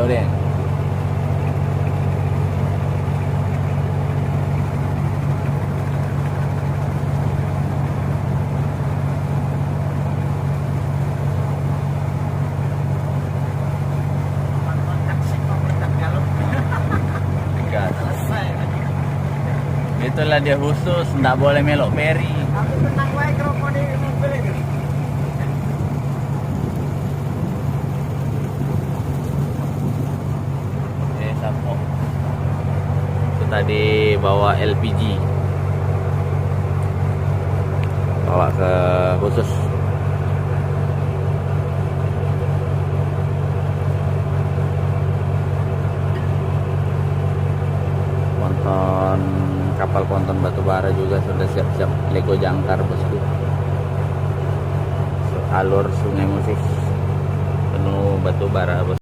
Odeng. Itulah dia khusus, nggak boleh melok peri. Aku tenang wae krokodil di mobil ini. Sampo. Itu tadi bawa LPG, bawa ke khusus. Ponton kapal ponton batubara juga sudah siap-siap Lego jangkar bosku. Alur Sungai Musi penuh batubara bos.